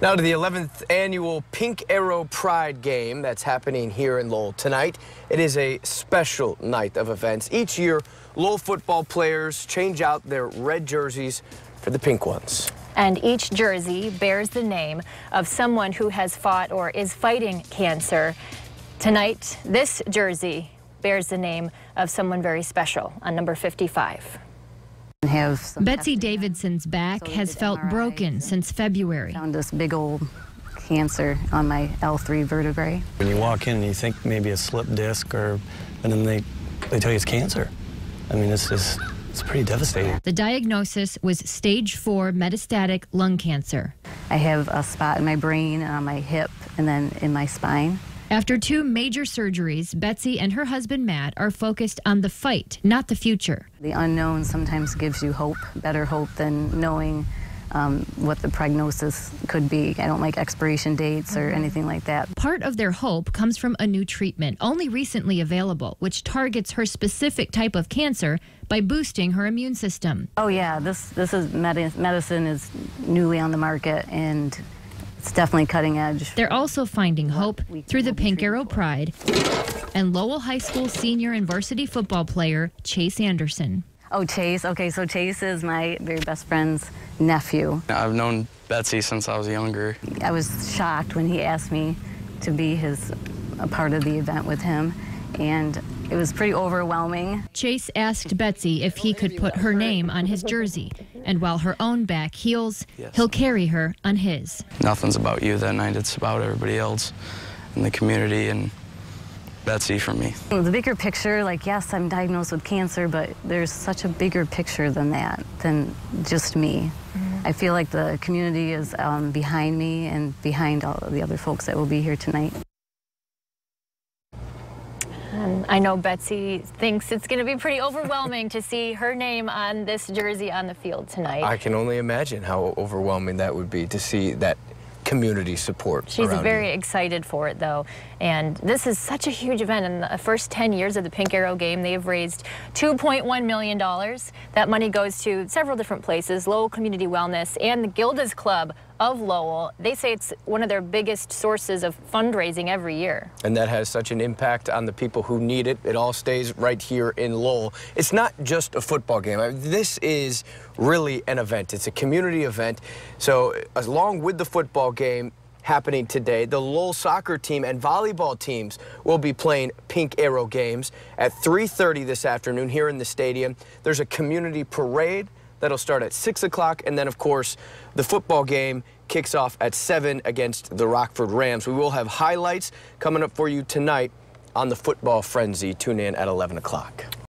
Now to the 11th annual Pink Arrow Pride game that's happening here in Lowell tonight. It is a special night of events. Each year, Lowell football players change out their red jerseys for the pink ones. And each jersey bears the name of someone who has fought or is fighting cancer. Tonight, this jersey bears the name of someone very special on number 55. Betsy Davidson's back has felt broken since February. Found this big old cancer on my L3 vertebrae. When you walk in and you think maybe a slip disc, and then they tell you it's cancer. I mean, it's pretty devastating. The diagnosis was stage 4 metastatic lung cancer. I have a spot in my brain, on my hip, and then in my spine. After 2 major surgeries, Betsy and her husband Matt are focused on the fight, not the future. The unknown sometimes gives you hope, better hope than knowing what the prognosis could be. I don't like expiration dates or anything like that. Part of their hope comes from a new treatment, only recently available, which targets her specific type of cancer by boosting her immune system. Oh yeah, this is medicine is newly on the market, and it's definitely cutting edge. They're also finding hope through the Pink Arrow Pride and Lowell High School senior and varsity football player Chase Anderson. Oh, Chase. Okay, so Chase is my very best friend's nephew. I've known Betsy since I was younger. I was shocked when he asked me to be a part of the event with him, and it was pretty overwhelming. Chase asked Betsy if he could put her name on his jersey, and while her own back heals, he'll carry her on his. Nothing's about you that night, it's about everybody else in the community and Betsy for me. The bigger picture, like, yes, I'm diagnosed with cancer, but there's such a bigger picture than that, than just me. I feel like the community is behind me and behind all of the other folks that will be here tonight. I know Betsy thinks it's going to be pretty overwhelming to see her name on this jersey on the field tonight. I can only imagine how overwhelming that would be to see that community support. She's very excited for it, though. And this is such a huge event. In the first 10 years of the Pink Arrow game, they have raised $2.1 million. That money goes to several different places, Lowell Community Wellness and the Gilda's Club of Lowell. They say it's one of their biggest sources of fundraising every year. And that has such an impact on the people who need it. It all stays right here in Lowell. It's not just a football game. I mean, this is really an event. It's a community event. So along with the football game happening today, the Lowell soccer team and volleyball teams will be playing Pink Arrow games at 3:30 this afternoon here in the stadium. There's a community parade that'll start at 6 o'clock, and then, of course, the football game kicks off at 7 against the Rockford Rams. We will have highlights coming up for you tonight on the Football Frenzy. Tune in at 11 o'clock.